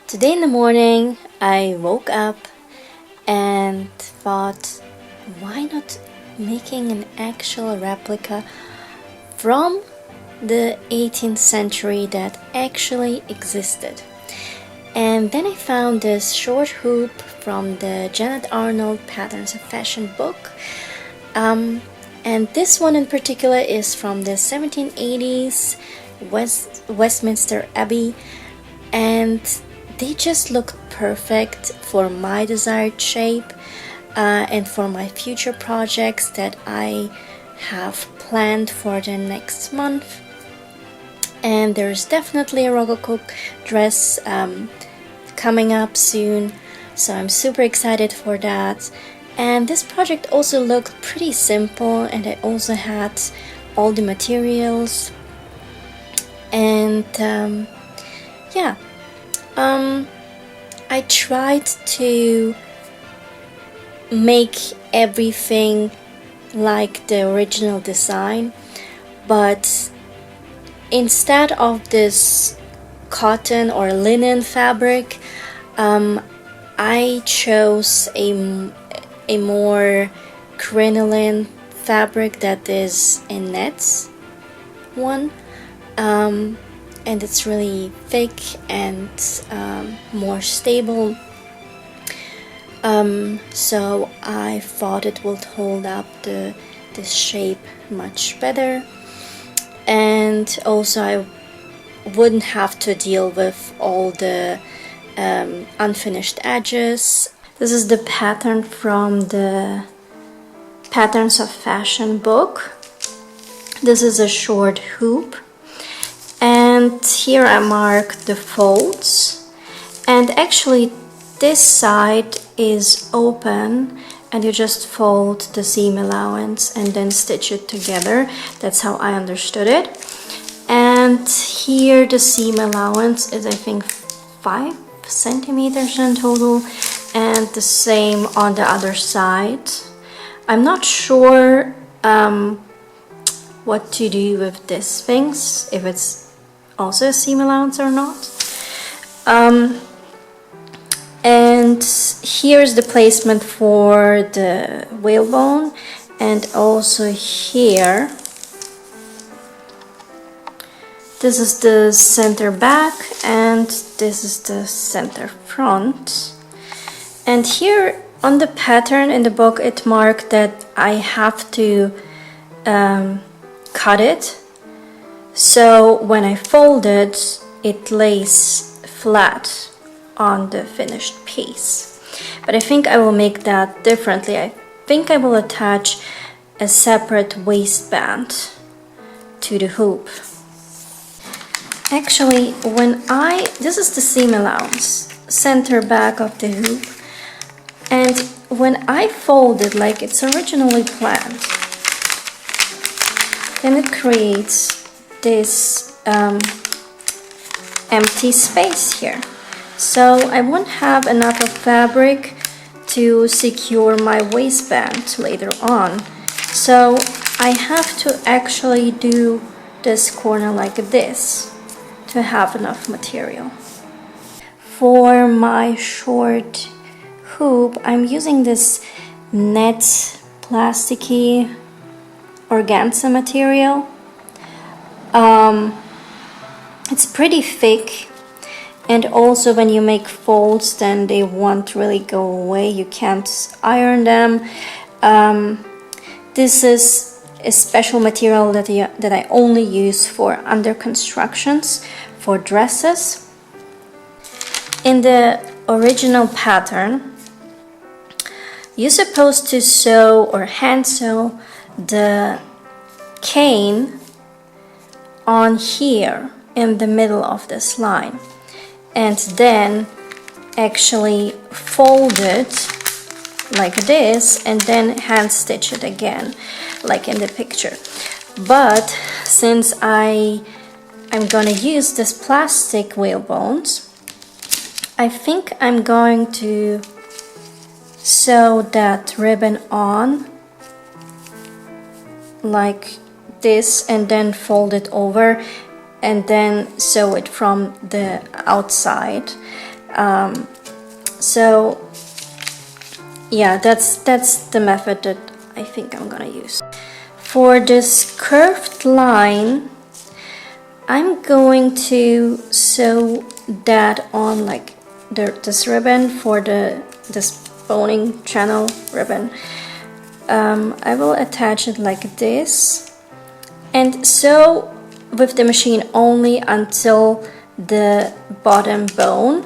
Today in the morning I woke up and thought, why not making an actual replica from the 18th century that actually existed. And then I found this short hoop from the Janet Arnold Patterns of Fashion book. And this one in particular is from the 1780s Westminster Abbey, and they just look perfect for my desired shape and for my future projects that I have planned for the next month. And there's definitely a Rococo dress coming up soon, so I'm super excited for that. And this project also looked pretty simple, and I also had all the materials. And I tried to make everything like the original design, but instead of this cotton or linen fabric, I chose a more crinoline fabric that is a net one, and it's really thick and more stable, so I thought it would hold up this shape much better, and also I wouldn't have to deal with all the unfinished edges. This is the pattern from the Patterns of Fashion book. This is a short hoop, and here I mark the folds, and actually this side is open and you just fold the seam allowance and then stitch it together. That's how I understood it. And here the seam allowance is, I think, 5 centimeters in total, and the same on the other side. I'm not sure what to do with these things, if it's also a seam allowance or not. And here's the placement for the whalebone, and also here this is the center back and this is the center front. And here on the pattern in the book it marked that I have to cut it, so when I fold it, it lays flat on the finished piece. But I think I will make that differently. I think I will attach a separate waistband to the hoop. Actually, this is the seam allowance, center back of the hoop, and when I fold it like it's originally planned, then it creates this empty space here. So I won't have enough of fabric to secure my waistband later on. So I have to actually do this corner like this to have enough material. For my short hoop, I'm using this net plasticky organza material. It's pretty thick, and also when you make folds then they won't really go away, you can't iron them. This is a special material that I only use for under constructions, for dresses. In the original pattern, you're supposed to sew or hand sew the cane on here in the middle of this line, and then actually fold it like this and then hand stitch it again like in the picture. But since I'm gonna use this plastic whalebones, I think I'm going to sew that ribbon on like this and then fold it over and then sew it from the outside, So yeah, that's the method that I think I'm gonna use. For this curved line, I'm going to sew that on like this ribbon for this boning channel ribbon. I will attach it like this and sew with the machine only until the bottom bone,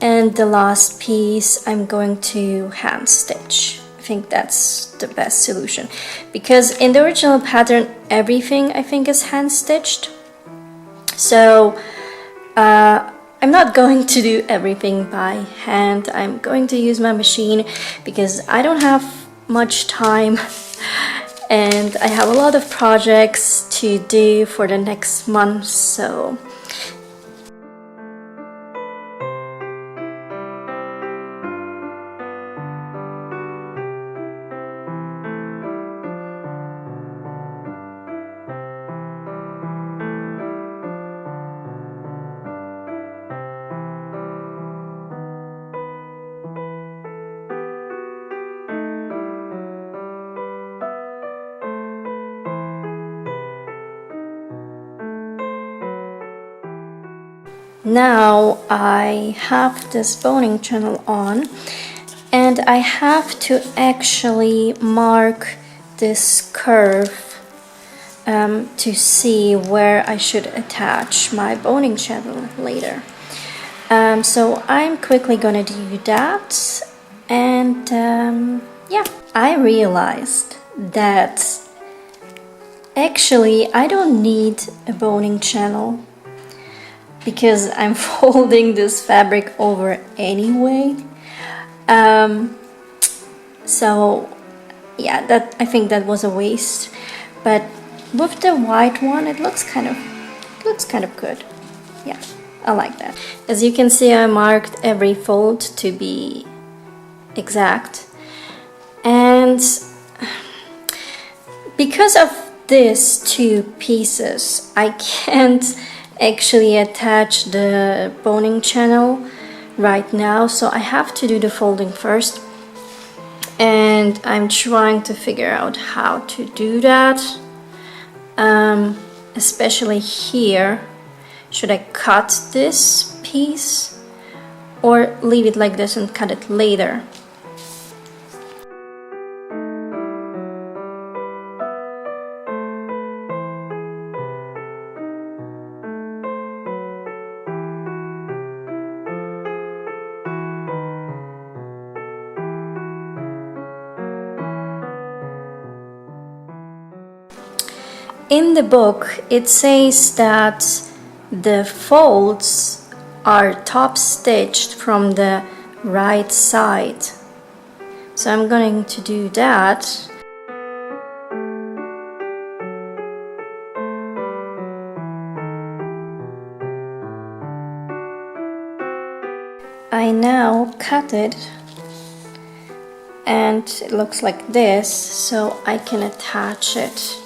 and the last piece I'm going to hand stitch. I think that's the best solution, because in the original pattern everything I think is hand stitched. So I'm not going to do everything by hand. I'm going to use my machine because I don't have much time and I have a lot of projects to do for the next month, so now I have this boning channel on, and I have to actually mark this curve to see where I should attach my boning channel later. So I'm quickly gonna do that, and yeah, I realized that actually I don't need a boning channel because I'm folding this fabric over anyway. So yeah, that I think that was a waste, but with the white one it looks kind of good. Yeah, I like that. As you can see, I marked every fold to be exact, and because of these two pieces I can't actually attach the boning channel right now, so I have to do the folding first, and I'm trying to figure out how to do that, especially here. Should I cut this piece or leave it like this and cut it later? In the book, it says that the folds are top stitched from the right side. So I'm going to do that. I now cut it and it looks like this, so I can attach it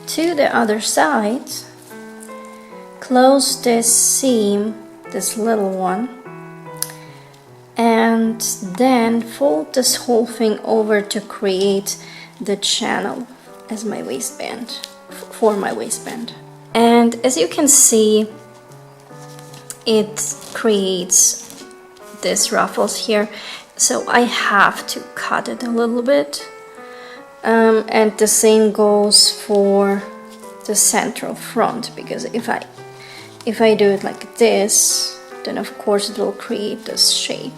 to the other side, close this seam, this little one, and then fold this whole thing over to create the channel as my waistband, for my waistband. And as you can see, it creates this ruffles here, so I have to cut it a little bit. And the same goes for the central front, because if I do it like this, then of course it will create this shape.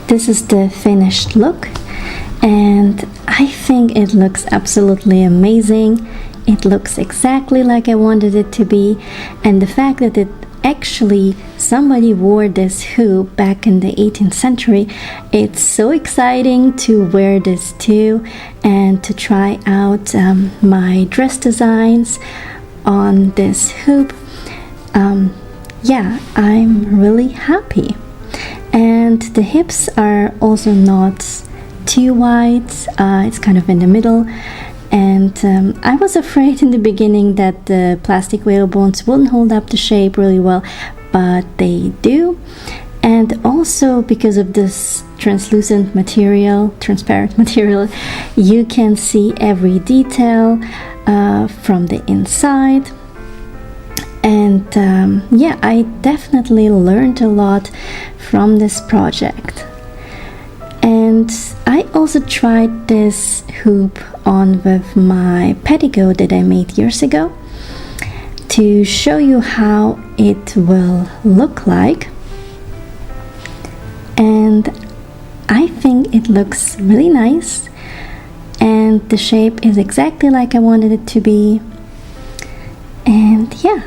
This is the finished look, and I think it looks absolutely amazing. It looks exactly like I wanted it to be, and the fact that it actually somebody wore this hoop back in the 18th century. It's so exciting to wear this too and to try out my dress designs on this hoop. Yeah, I'm really happy. And the hips are also not too wide, it's kind of in the middle. And I was afraid in the beginning that the plastic whalebones wouldn't hold up the shape really well, but they do. And also because of this transparent material, you can see every detail from the inside. And yeah, I definitely learned a lot from this project. And I also tried this hoop on with my petticoat that I made years ago to show you how it will look like. And I think it looks really nice, and the shape is exactly like I wanted it to be. And yeah.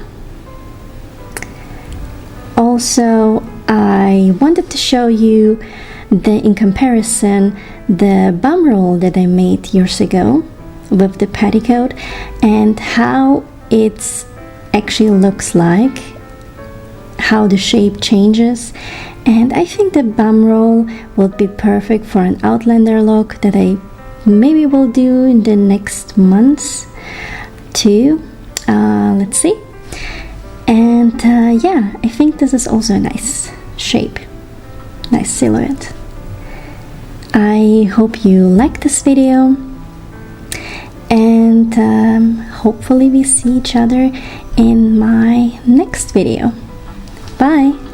Also, I wanted to show you in comparison the bumroll that I made years ago with the petticoat and how it actually looks like, how the shape changes. And I think the bumroll will be perfect for an outlander look that I maybe will do in the next months too. Let's see. And yeah, I think this is also a nice shape, nice silhouette. I hope you like this video, and hopefully we see each other in my next video. Bye!